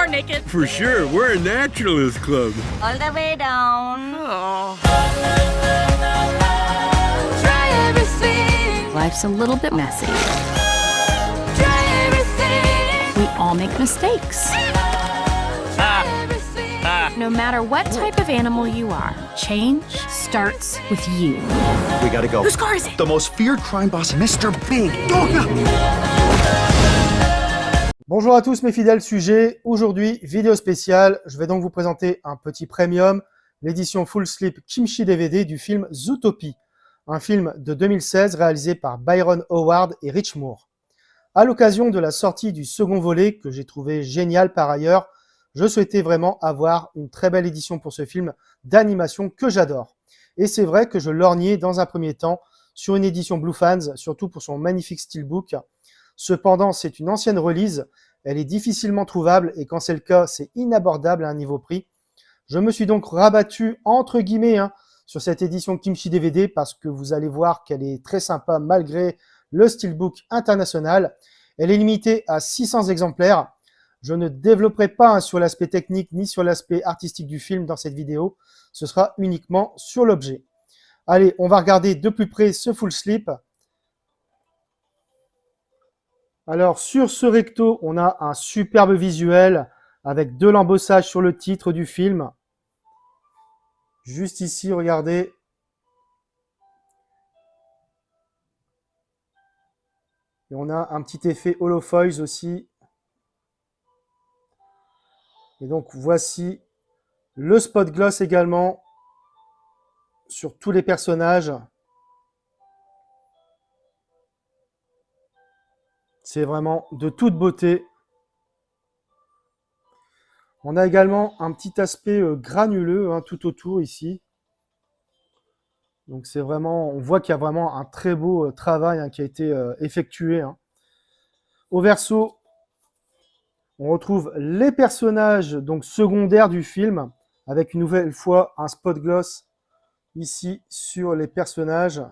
more naked. For sure, we're a naturalist club. All the way down. Oh. Try everything. Life's a little bit messy. Try everything. We all make mistakes. No matter what type of animal you are, change starts with you. We gotta go. Whose car is it? The most feared crime boss, Mr. Big. Bonjour à tous mes fidèles sujets, aujourd'hui vidéo spéciale, je vais donc vous présenter un petit premium, l'édition Full Sleep Kimchi DVD du film Zootopie, un film de 2016 réalisé par Byron Howard et Rich Moore. À l'occasion de la sortie du second volet, que j'ai trouvé génial par ailleurs, je souhaitais vraiment avoir une très belle édition pour ce film d'animation que j'adore. Et c'est vrai que je lorgnais dans un premier temps sur une édition Blue Fans, surtout pour son magnifique steelbook. Cependant, c'est une ancienne release, elle est difficilement trouvable et quand c'est le cas, c'est inabordable à un niveau prix. Je me suis donc rabattu entre guillemets sur cette édition Kimchi DVD parce que vous allez voir qu'elle est très sympa malgré le steelbook international. Elle est limitée à 600 exemplaires. Je ne développerai pas sur l'aspect technique ni sur l'aspect artistique du film dans cette vidéo. Ce sera uniquement sur l'objet. Allez, on va regarder de plus près ce Full Sleep. Alors, sur ce recto, on a un superbe visuel avec de l'embossage sur le titre du film. Juste ici, regardez. Et on a un petit effet holofoils aussi. Et donc, voici le spot gloss également sur tous les personnages. C'est vraiment de toute beauté. On a également un petit aspect granuleux tout autour ici. Donc c'est vraiment, on voit qu'il y a vraiment un très beau travail qui a été effectué. Au verso, on retrouve les personnages donc secondaires du film, avec une nouvelle fois un spot gloss ici sur les personnages.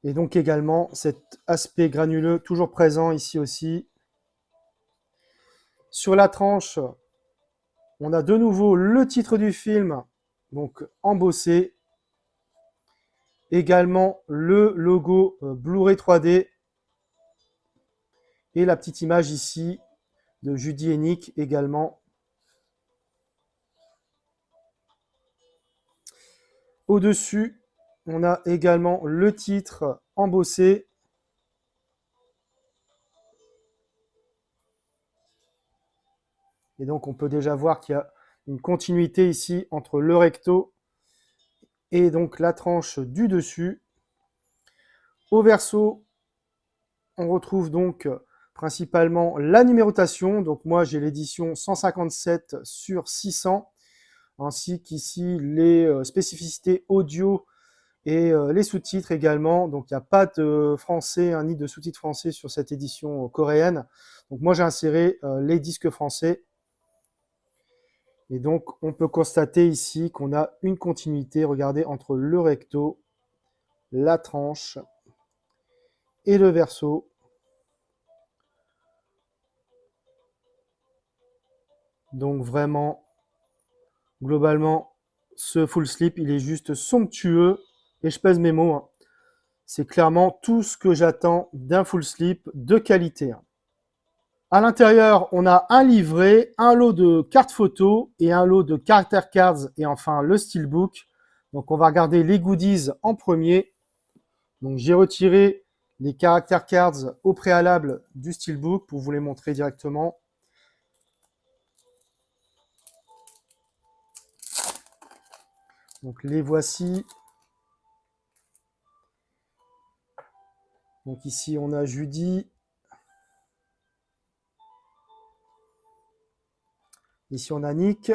Et donc également cet aspect granuleux toujours présent ici aussi. Sur la tranche, on a de nouveau le titre du film, donc embossé. Également le logo Blu-ray 3D. Et la petite image ici de Judy et Nick également. Au-dessus, on a également le titre embossé. Et donc, on peut déjà voir qu'il y a une continuité ici entre le recto et donc la tranche du dessus. Au verso, on retrouve donc principalement la numérotation. Donc moi, j'ai l'édition 157 sur 600, ainsi qu'ici les spécificités audio et les sous-titres également. Donc il n'y a pas de français ni de sous-titres français sur cette édition coréenne. Donc moi, j'ai inséré les disques français. Et donc, on peut constater ici qu'on a une continuité, regardez, entre le recto, la tranche et le verso. Donc vraiment, globalement, ce Full Sleep, il est juste somptueux. Et je pèse mes mots. C'est clairement tout ce que j'attends d'un Full Sleep de qualité. À l'intérieur, on a un livret, un lot de cartes photos et un lot de character cards et enfin le steelbook. Donc on va regarder les goodies en premier. Donc j'ai retiré les character cards au préalable du steelbook pour vous les montrer directement. Donc les voici. Donc ici on a Judy. Ici, on a Nick.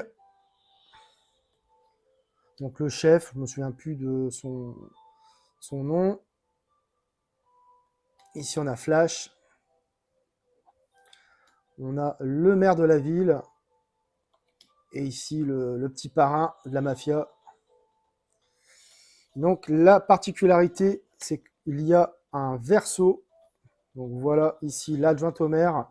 Donc, le chef, je ne me souviens plus de son nom. Ici, on a Flash. On a le maire de la ville. Et ici, le petit parrain de la mafia. Donc la particularité, c'est qu'il y a un verso. Donc voilà ici l'adjointe au maire.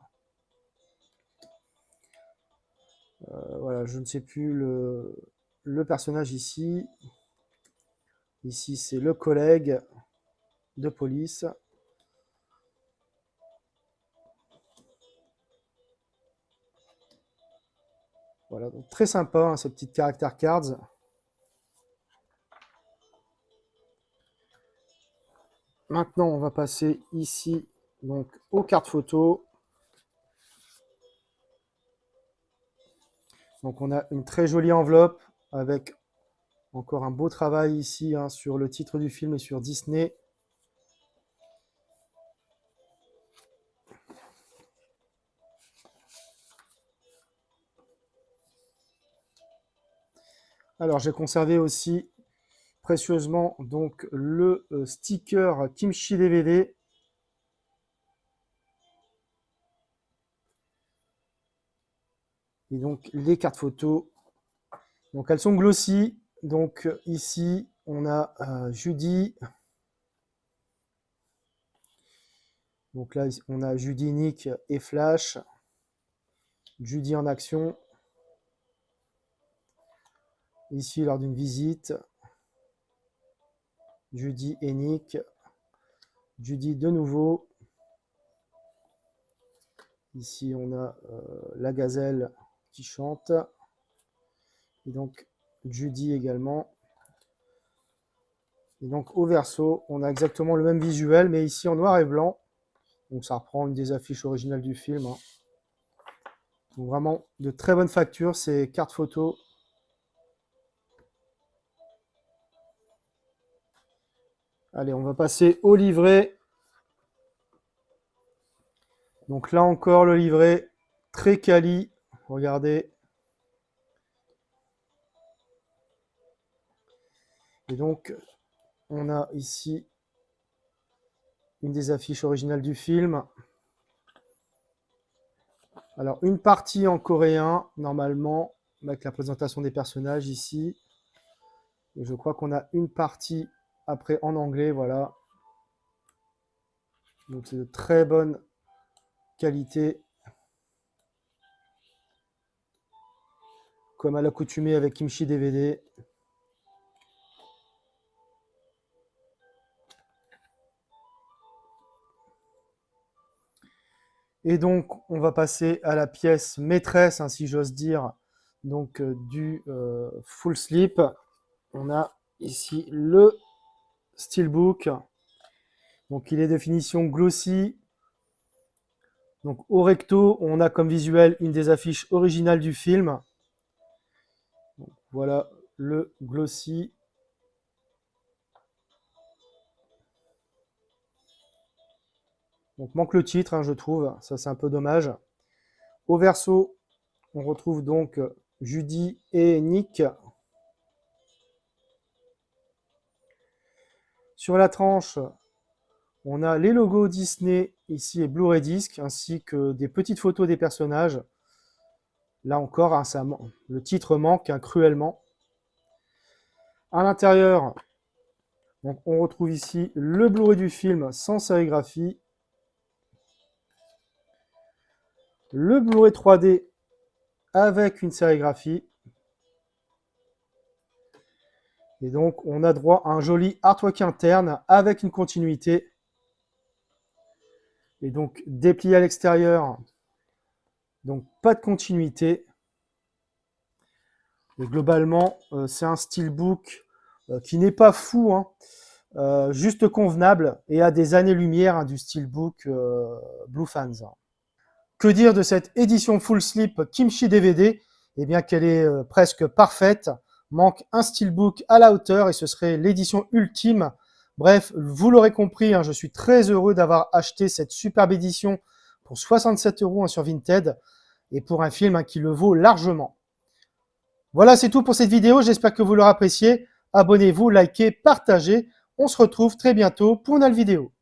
Voilà, je ne sais plus le personnage ici. Ici, c'est le collègue de police. Voilà, donc très sympa, hein, ces petites character cards. Maintenant, on va passer ici donc aux cartes photos. Donc, on a une très jolie enveloppe avec encore un beau travail ici hein, sur le titre du film et sur Disney. Alors, j'ai conservé aussi précieusement donc le sticker Kimchi DVD. Et donc les cartes photos. Donc elles sont glossy. Donc ici on a Judy. Donc là on a Judy, Nick et Flash. Judy en action. Ici lors d'une visite. Judy et Nick. Judy de nouveau. Ici on a la gazelle qui chante. Et donc Judy également. Et donc au verso, on a exactement le même visuel, mais ici en noir et blanc. Donc ça reprend une des affiches originales du film. Hein. Donc vraiment de très bonne facture, ces cartes photos. Allez, on va passer au livret. Donc là encore, le livret très quali. Regardez. Et donc, on a ici une des affiches originales du film. Alors, une partie en coréen, normalement, avec la présentation des personnages ici. Et je crois qu'on a une partie après en anglais, voilà. Donc, c'est de très bonne qualité. Comme à l'accoutumée avec Kimchi DVD. Et donc, on va passer à la pièce maîtresse, hein, si j'ose dire, donc du Full Slip. On a ici le Steelbook. Donc, il est de finition glossy. Donc, au recto, on a comme visuel une des affiches originales du film. Donc, voilà le glossy. Donc manque le titre, hein, je trouve, ça c'est un peu dommage. Au verso, on retrouve donc Judy et Nick. Sur la tranche, on a les logos Disney ici et Blu-ray Disc, ainsi que des petites photos des personnages. Là encore, hein, le titre manque hein, cruellement. À l'intérieur, on retrouve ici le Blu-ray du film sans sérigraphie. Le Blu-ray 3D avec une sérigraphie. Et donc, on a droit à un joli artwork interne avec une continuité. Et donc, déplié à l'extérieur. Donc, pas de continuité. Et globalement, c'est un steelbook qui n'est pas fou, hein, juste convenable et à des années-lumière hein, du steelbook Blue Fans. Que dire de cette édition Full Slip Kimchi DVD? Eh bien qu'elle est presque parfaite. Manque un steelbook à la hauteur et ce serait l'édition ultime. Bref, vous l'aurez compris, hein, je suis très heureux d'avoir acheté cette superbe édition pour 67 € hein, sur Vinted et pour un film hein, qui le vaut largement. Voilà, c'est tout pour cette vidéo. J'espère que vous l'aurez apprécié. Abonnez-vous, likez, partagez. On se retrouve très bientôt pour une nouvelle vidéo.